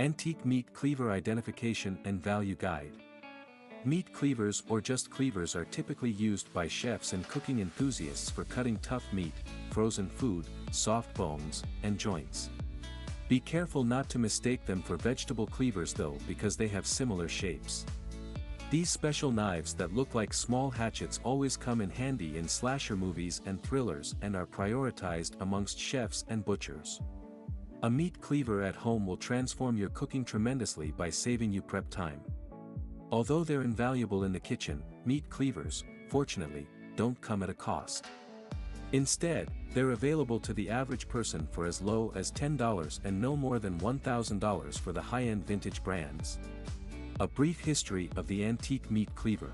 Antique Meat Cleaver Identification and Value Guide. Meat cleavers or just cleavers are typically used by chefs and cooking enthusiasts for cutting tough meat, frozen food, soft bones, and joints. Be careful not to mistake them for vegetable cleavers though, because they have similar shapes. These special knives that look like small hatchets always come in handy in slasher movies and thrillers and are prioritized amongst chefs and butchers. A meat cleaver at home will transform your cooking tremendously by saving you prep time. Although they're invaluable in the kitchen, meat cleavers, fortunately, don't come at a cost. Instead, they're available to the average person for as low as $10 and no more than $1,000 for the high-end vintage brands. A brief history of the antique meat cleaver.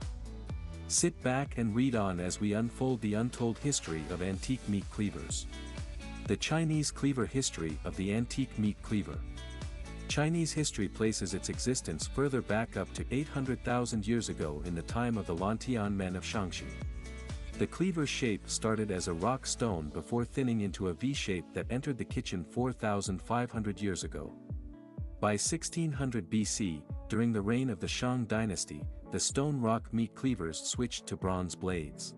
Sit back and read on as we unfold the untold history of antique meat cleavers. The Chinese cleaver history of the antique meat cleaver. Chinese history places its existence further back up to 800,000 years ago in the time of the Lantian men of Shangxi. The cleaver's shape started as a rock stone before thinning into a V-shape that entered the kitchen 4,500 years ago. By 1600 BC, during the reign of the Shang dynasty, the stone rock meat cleavers switched to bronze blades.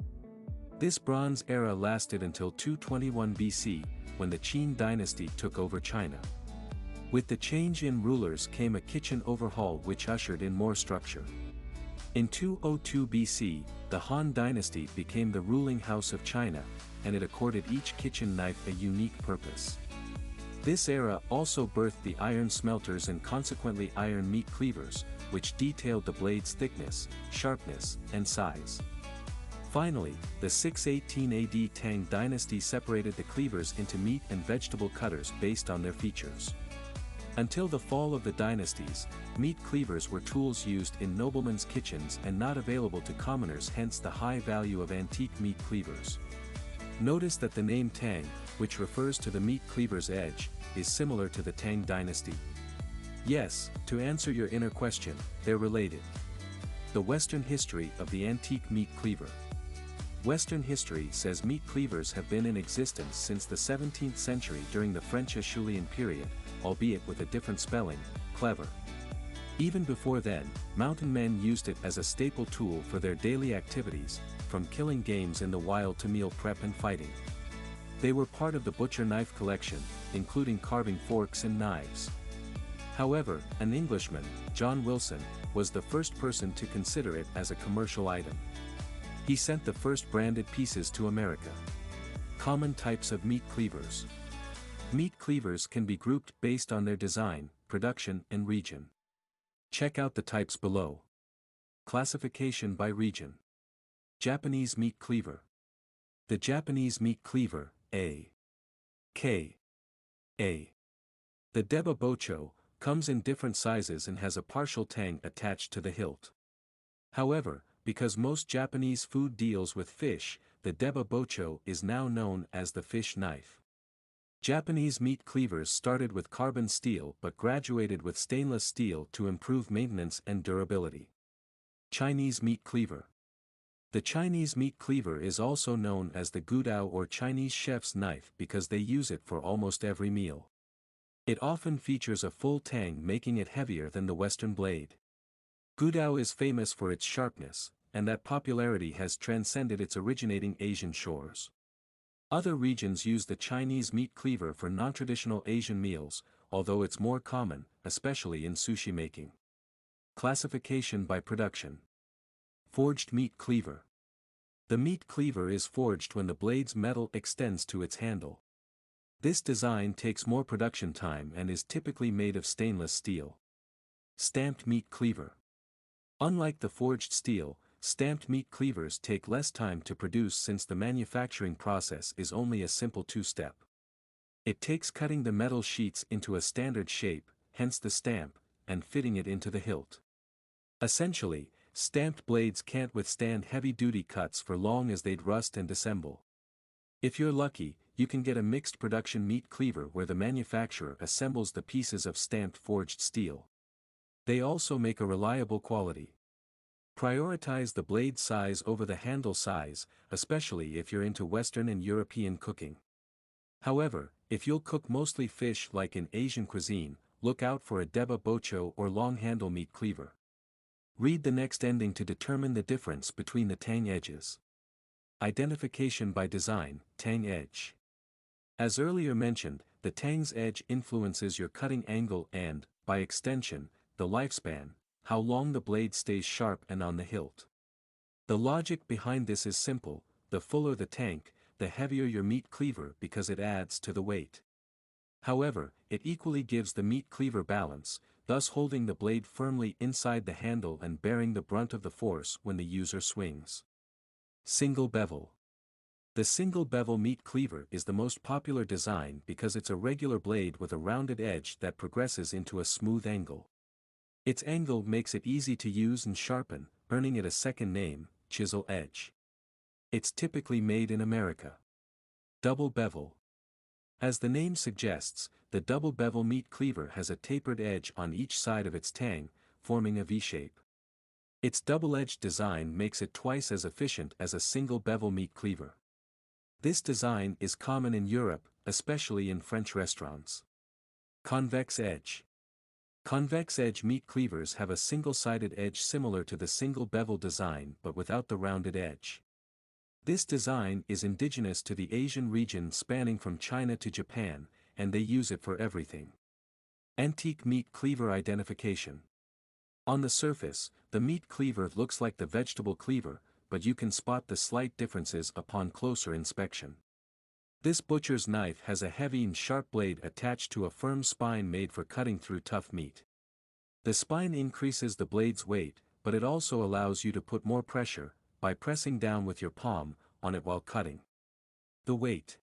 This bronze era lasted until 221 BC, when the Qin dynasty took over China. With the change in rulers came a kitchen overhaul which ushered in more structure. In 202 BC, the Han dynasty became the ruling house of China, and it accorded each kitchen knife a unique purpose. This era also birthed the iron smelters and consequently iron meat cleavers, which detailed the blade's thickness, sharpness, and size. Finally, the 618 AD Tang dynasty separated the cleavers into meat and vegetable cutters based on their features. Until the fall of the dynasties, meat cleavers were tools used in noblemen's kitchens and not available to commoners, hence the high value of antique meat cleavers. Notice that the name Tang, which refers to the meat cleaver's edge, is similar to the Tang dynasty. Yes, to answer your inner question, they're related. The Western history of the antique meat cleaver. Western history says meat cleavers have been in existence since the 17th century during the French Acheulean period, albeit with a different spelling, clever. Even before then, mountain men used it as a staple tool for their daily activities, from killing games in the wild to meal prep and fighting. They were part of the butcher knife collection, including carving forks and knives. However, an Englishman, John Wilson, was the first person to consider it as a commercial item. He sent the first branded pieces to America. Common types of meat cleavers. Meat cleavers can be grouped based on their design, production, and region. Check out the types below. Classification by region. Japanese meat cleaver. The Japanese meat cleaver, A.K.A. The Deba Bocho, comes in different sizes and has a partial tang attached to the hilt. However, because most Japanese food deals with fish, the Deba Bocho is now known as the fish knife. Japanese meat cleavers started with carbon steel but graduated with stainless steel to improve maintenance and durability. Chinese meat cleaver. The Chinese meat cleaver is also known as the gudao or Chinese chef's knife because they use it for almost every meal. It often features a full tang, making it heavier than the Western blade. Gudao is famous for its sharpness, and that popularity has transcended its originating Asian shores. Other regions use the Chinese meat cleaver for non-traditional Asian meals, although it's more common, especially in sushi making. Classification by production. Forged meat cleaver. The meat cleaver is forged when the blade's metal extends to its handle. This design takes more production time and is typically made of stainless steel. Stamped meat cleaver. Unlike the forged steel, stamped meat cleavers take less time to produce since the manufacturing process is only a simple two-step. It takes cutting the metal sheets into a standard shape, hence the stamp, and fitting it into the hilt. Essentially, stamped blades can't withstand heavy-duty cuts for long as they'd rust and disassemble. If you're lucky, you can get a mixed production meat cleaver where the manufacturer assembles the pieces of stamped forged steel. They also make a reliable quality. Prioritize the blade size over the handle size, especially if you're into Western and European cooking. However, if you'll cook mostly fish like in Asian cuisine, look out for a deba bocho or long-handle meat cleaver. Read the next ending to determine the difference between the tang edges. Identification by design, tang edge. As earlier mentioned, the tang's edge influences your cutting angle and, by extension, the lifespan, how long the blade stays sharp and on the hilt. The logic behind this is simple: the fuller the tank, the heavier your meat cleaver because it adds to the weight. However, it equally gives the meat cleaver balance, thus holding the blade firmly inside the handle and bearing the brunt of the force when the user swings. Single bevel. The single bevel meat cleaver is the most popular design because it's a regular blade with a rounded edge that progresses into a smooth angle. Its angle makes it easy to use and sharpen, earning it a second name, chisel edge. It's typically made in America. Double bevel. As the name suggests, the double bevel meat cleaver has a tapered edge on each side of its tang, forming a V-shape. Its double-edged design makes it twice as efficient as a single bevel meat cleaver. This design is common in Europe, especially in French restaurants. Convex edge. Convex edge meat cleavers have a single-sided edge similar to the single bevel design but without the rounded edge. This design is indigenous to the Asian region spanning from China to Japan, and they use it for everything. Antique meat cleaver identification. On the surface, the meat cleaver looks like the vegetable cleaver, but you can spot the slight differences upon closer inspection. This butcher's knife has a heavy and sharp blade attached to a firm spine made for cutting through tough meat. The spine increases the blade's weight, but it also allows you to put more pressure, by pressing down with your palm, on it while cutting. The weight.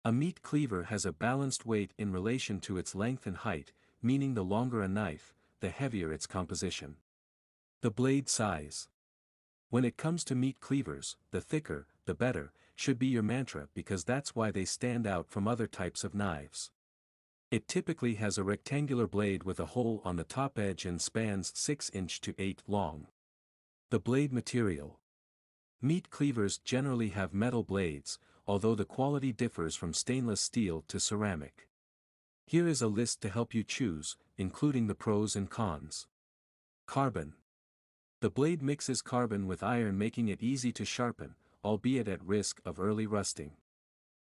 A meat cleaver has a balanced weight in relation to its length and height, meaning the longer a knife, the heavier its composition. The blade size. When it comes to meat cleavers, the thicker, the better, should be your mantra because that's why they stand out from other types of knives. It typically has a rectangular blade with a hole on the top edge and spans 6 inch to 8 long. The blade material. Meat cleavers generally have metal blades, although the quality differs from stainless steel to ceramic. Here is a list to help you choose, including the pros and cons. Carbon. The blade mixes carbon with iron, making it easy to sharpen, albeit at risk of early rusting.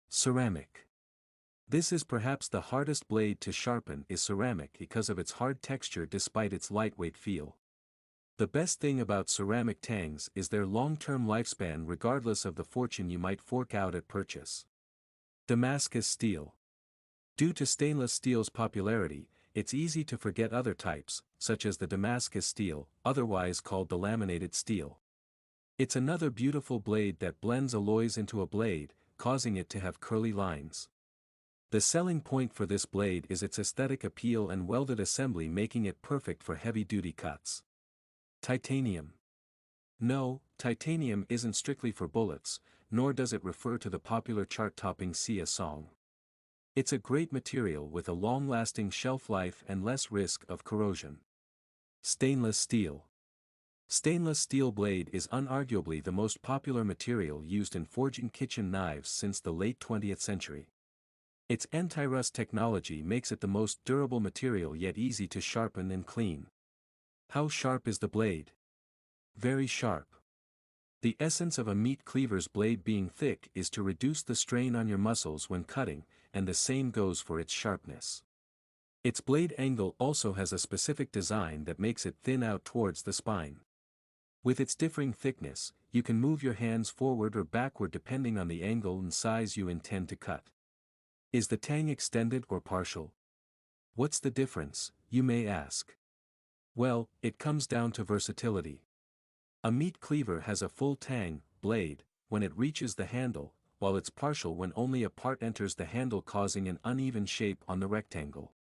Ceramic. This is perhaps the hardest blade to sharpen is ceramic because of its hard texture despite its lightweight feel. The best thing about ceramic tangs is their long-term lifespan regardless of the fortune you might fork out at purchase. Damascus steel. Due to stainless steel's popularity, it's easy to forget other types, such as the Damascus steel, otherwise called the laminated steel. It's another beautiful blade that blends alloys into a blade, causing it to have curly lines. The selling point for this blade is its aesthetic appeal and welded assembly, making it perfect for heavy-duty cuts. Titanium. No, titanium isn't strictly for bullets, nor does it refer to the popular chart-topping Sia song. It's a great material with a long-lasting shelf life and less risk of corrosion. Stainless steel. Stainless steel blade is unarguably the most popular material used in forging kitchen knives since the late 20th century. Its anti-rust technology makes it the most durable material yet easy to sharpen and clean. How sharp is the blade? Very sharp. The essence of a meat cleaver's blade being thick is to reduce the strain on your muscles when cutting, and the same goes for its sharpness. Its blade angle also has a specific design that makes it thin out towards the spine. With its differing thickness, you can move your hands forward or backward depending on the angle and size you intend to cut. Is the tang extended or partial? What's the difference, you may ask? Well, it comes down to versatility. A meat cleaver has a full tang blade when it reaches the handle, while it's partial when only a part enters the handle, causing an uneven shape on the rectangle.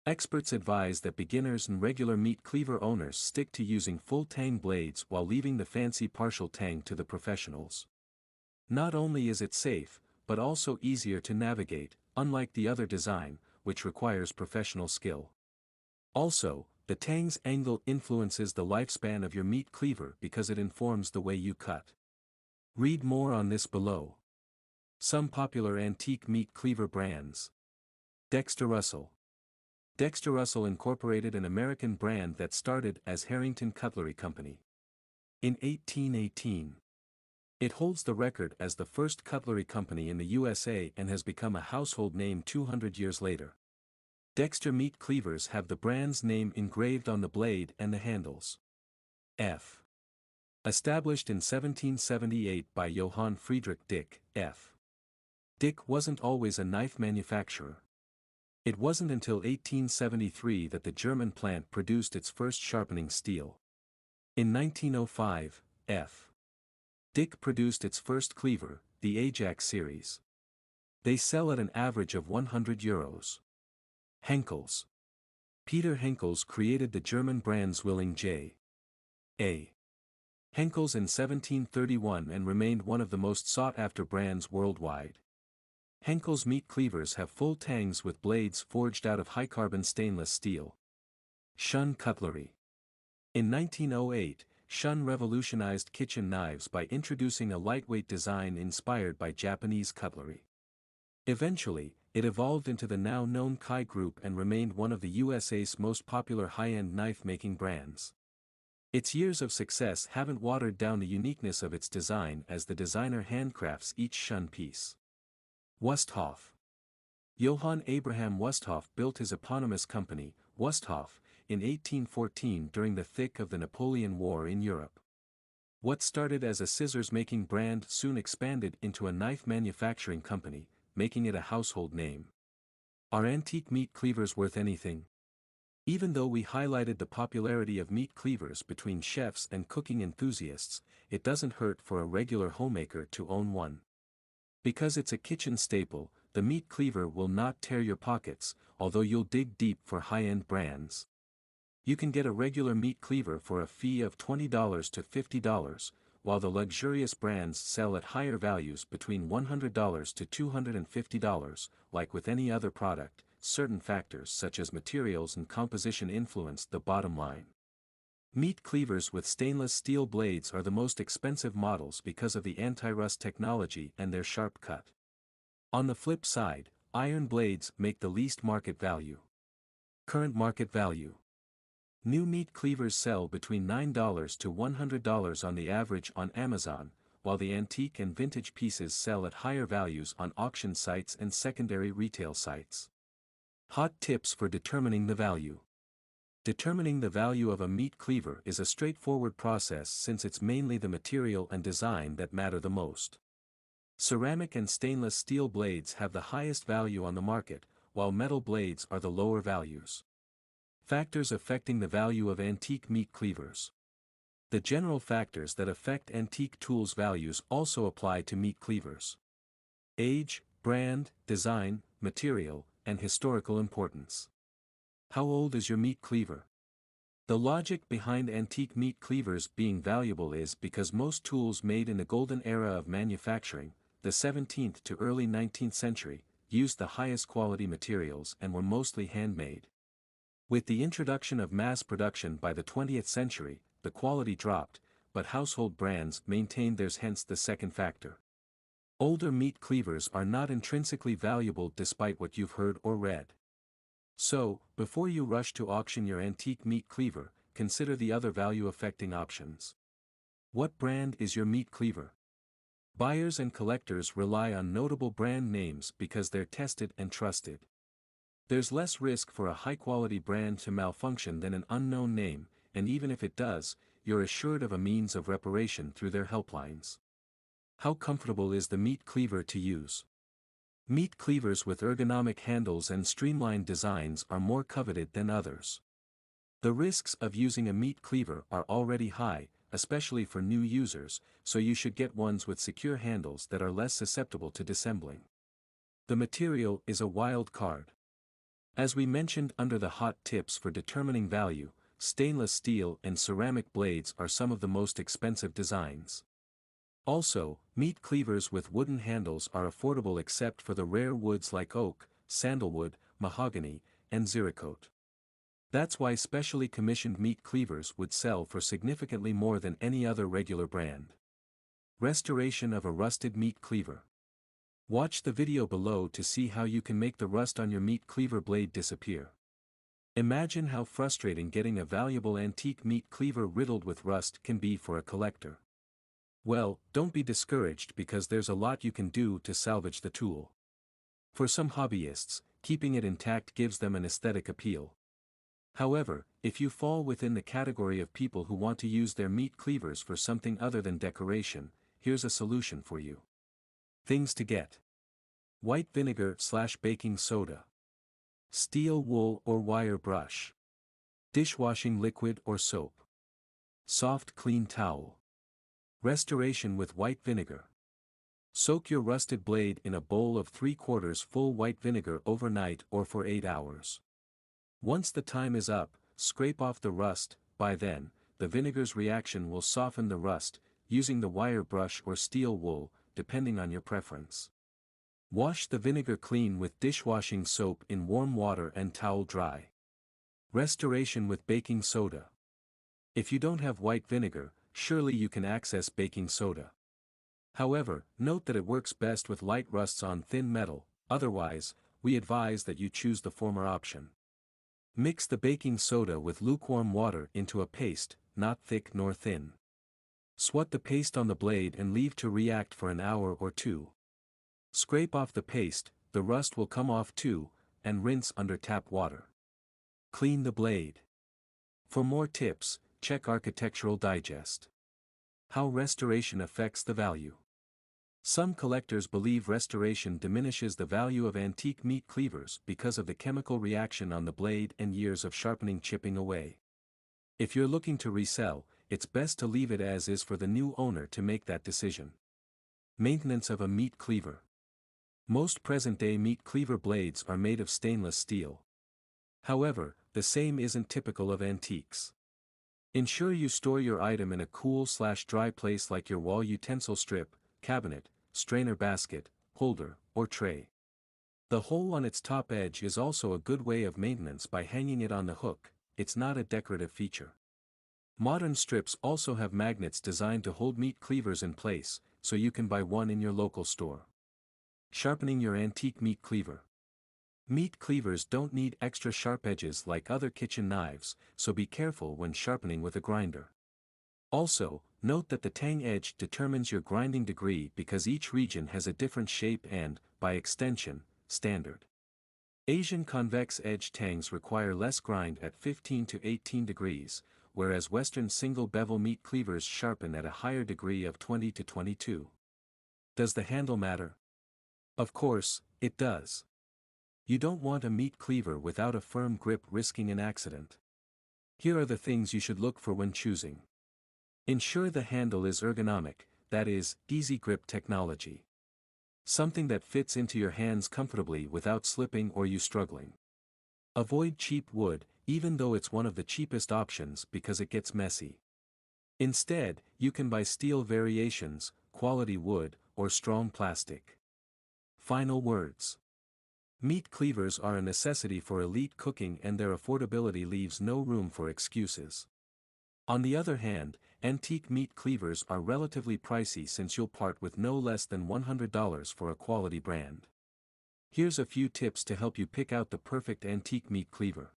Experts advise that beginners and regular meat cleaver owners stick to using full tang blades while leaving the fancy partial tang to the professionals. Not only is it safe, but also easier to navigate, unlike the other design, which requires professional skill. Also, the tang's angle influences the lifespan of your meat cleaver because it informs the way you cut. Read more on this below. Some popular antique meat cleaver brands. Dexter Russell. Dexter Russell incorporated an American brand that started as Harrington Cutlery Company in 1818. It holds the record as the first cutlery company in the USA and has become a household name 200 years later. Dexter meat cleavers have the brand's name engraved on the blade and the handles. F. Established in 1778 by Johann Friedrich Dick, F. Dick wasn't always a knife manufacturer. It wasn't until 1873 that the German plant produced its first sharpening steel. In 1905, F. Dick produced its first cleaver, the Ajax series. They sell at an average of €100. Henkel's. Peter Henkel's created the German brand Zwilling J. A. Henkel's in 1731 and remained one of the most sought-after brands worldwide. Henkel's meat cleavers have full tangs with blades forged out of high-carbon stainless steel. Shun Cutlery. In 1908, Shun revolutionized kitchen knives by introducing a lightweight design inspired by Japanese cutlery. Eventually, it evolved into the now-known Kai Group and remained one of the USA's most popular high-end knife-making brands. Its years of success haven't watered down the uniqueness of its design as the designer handcrafts each Shun piece. Wusthof. Johann Abraham Wusthof built his eponymous company, Wusthof, in 1814 during the thick of the Napoleon War in Europe. What started as a scissors-making brand soon expanded into a knife manufacturing company, making it a household name. Are antique meat cleavers worth anything? Even though we highlighted the popularity of meat cleavers between chefs and cooking enthusiasts, it doesn't hurt for a regular homemaker to own one. Because it's a kitchen staple, the meat cleaver will not tear your pockets, although you'll dig deep for high-end brands. You can get a regular meat cleaver for a fee of $20 to $50, while the luxurious brands sell at higher values between $100 to $250. Like with any other product, certain factors such as materials and composition influence the bottom line. Meat cleavers with stainless steel blades are the most expensive models because of the anti-rust technology and their sharp cut. On the flip side, iron blades make the least market value. Current market value. New meat cleavers sell between $9 to $100 on the average on Amazon, while the antique and vintage pieces sell at higher values on auction sites and secondary retail sites. Hot tips for determining the value. Determining the value of a meat cleaver is a straightforward process since it's mainly the material and design that matter the most. Ceramic and stainless steel blades have the highest value on the market, while metal blades are the lower values. Factors affecting the value of antique meat cleavers. The general factors that affect antique tools' values also apply to meat cleavers. Age, brand, design, material, and historical importance. How old is your meat cleaver? The logic behind antique meat cleavers being valuable is because most tools made in the golden era of manufacturing, the 17th to early 19th century, used the highest quality materials and were mostly handmade. With the introduction of mass production by the 20th century, the quality dropped, but household brands maintained theirs, hence the second factor. Older meat cleavers are not intrinsically valuable despite what you've heard or read. So, before you rush to auction your antique meat cleaver, consider the other value-affecting options. What brand is your meat cleaver? Buyers and collectors rely on notable brand names because they're tested and trusted. There's less risk for a high-quality brand to malfunction than an unknown name, and even if it does, you're assured of a means of reparation through their helplines. How comfortable is the meat cleaver to use? Meat cleavers with ergonomic handles and streamlined designs are more coveted than others. The risks of using a meat cleaver are already high, especially for new users, so you should get ones with secure handles that are less susceptible to dissembling. The material is a wild card. As we mentioned under the hot tips for determining value, stainless steel and ceramic blades are some of the most expensive designs. Also, meat cleavers with wooden handles are affordable except for the rare woods like oak, sandalwood, mahogany, and ziricote. That's why specially commissioned meat cleavers would sell for significantly more than any other regular brand. Restoration of a rusted meat cleaver. Watch the video below to see how you can make the rust on your meat cleaver blade disappear. Imagine how frustrating getting a valuable antique meat cleaver riddled with rust can be for a collector. Well, don't be discouraged because there's a lot you can do to salvage the tool. For some hobbyists, keeping it intact gives them an aesthetic appeal. However, if you fall within the category of people who want to use their meat cleavers for something other than decoration, here's a solution for you. Things to get: white vinegar/baking soda, steel wool or wire brush, dishwashing liquid or soap, soft clean towel. Restoration with white vinegar. Soak your rusted blade in a bowl of 3/4 full white vinegar overnight or for 8 hours. Once the time is up, scrape off the rust. By then, the vinegar's reaction will soften the rust, using the wire brush or steel wool, depending on your preference. Wash the vinegar clean with dishwashing soap in warm water and towel dry. Restoration with baking soda. If you don't have white vinegar, surely you can access baking soda. However, note that it works best with light rusts on thin metal, otherwise, we advise that you choose the former option. Mix the baking soda with lukewarm water into a paste, not thick nor thin. Swat the paste on the blade and leave to react for an hour or two. Scrape off the paste, the rust will come off too, and rinse under tap water. Clean the blade. For more tips, check Architectural Digest. How restoration affects the value. Some collectors believe restoration diminishes the value of antique meat cleavers because of the chemical reaction on the blade and years of sharpening chipping away. If you're looking to resell, it's best to leave it as is for the new owner to make that decision. Maintenance of a meat cleaver. Most present-day meat cleaver blades are made of stainless steel. However, the same isn't typical of antiques. Ensure you store your item in a cool/dry place like your wall utensil strip, cabinet, strainer basket, holder, or tray. The hole on its top edge is also a good way of maintenance by hanging it on the hook. It's not a decorative feature. Modern strips also have magnets designed to hold meat cleavers in place, so you can buy one in your local store. Sharpening your antique meat cleaver. Meat cleavers don't need extra sharp edges like other kitchen knives, so be careful when sharpening with a grinder. Also, note that the tang edge determines your grinding degree because each region has a different shape and, by extension, standard. Asian convex edge tangs require less grind at 15 to 18 degrees, whereas Western single bevel meat cleavers sharpen at a higher degree of 20 to 22. Does the handle matter? Of course, it does. You don't want a meat cleaver without a firm grip risking an accident. Here are the things you should look for when choosing. Ensure the handle is ergonomic, that is, easy grip technology. Something that fits into your hands comfortably without slipping or you struggling. Avoid cheap wood, even though it's one of the cheapest options because it gets messy. Instead, you can buy steel variations, quality wood, or strong plastic. Final words. Meat cleavers are a necessity for elite cooking and their affordability leaves no room for excuses. On the other hand, antique meat cleavers are relatively pricey since you'll part with no less than $100 for a quality brand. Here's a few tips to help you pick out the perfect antique meat cleaver.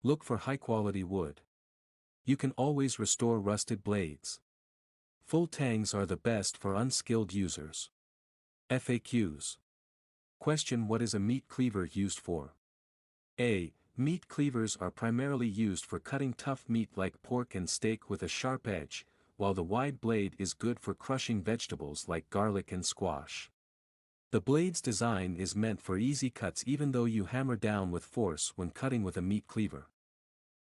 Look for high-quality wood. You can always restore rusted blades. Full tangs are the best for unskilled users. FAQs. Question: what is a meat cleaver used for? A. Meat cleavers are primarily used for cutting tough meat like pork and steak with a sharp edge, while the wide blade is good for crushing vegetables like garlic and squash. The blade's design is meant for easy cuts even though you hammer down with force when cutting with a meat cleaver.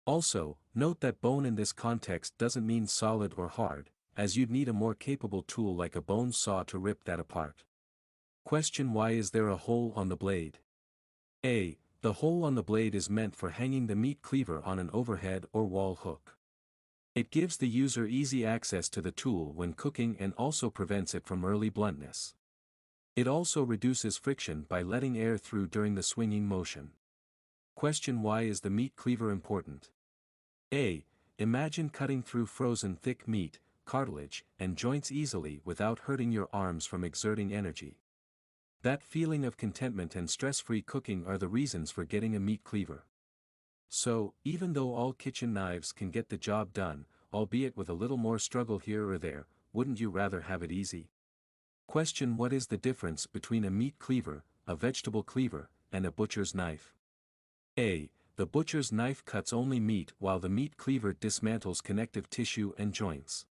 Also, note that bone in this context doesn't mean solid or hard, as you'd need a more capable tool like a bone saw to rip that apart. Question: why is there a hole on the blade? A. The hole on the blade is meant for hanging the meat cleaver on an overhead or wall hook. It gives the user easy access to the tool when cooking and also prevents it from early bluntness. It also reduces friction by letting air through during the swinging motion. Question: why is the meat cleaver important? A. Imagine cutting through frozen thick meat, cartilage, and joints easily without hurting your arms from exerting energy. That feeling of contentment and stress-free cooking are the reasons for getting a meat cleaver. So, even though all kitchen knives can get the job done, albeit with a little more struggle here or there, wouldn't you rather have it easy? Question: what is the difference between a meat cleaver, a vegetable cleaver, and a butcher's knife? A. The butcher's knife cuts only meat while the meat cleaver dismantles connective tissue and joints.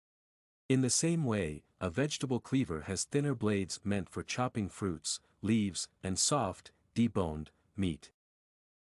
In the same way, a vegetable cleaver has thinner blades meant for chopping fruits, leaves, and soft, deboned, meat.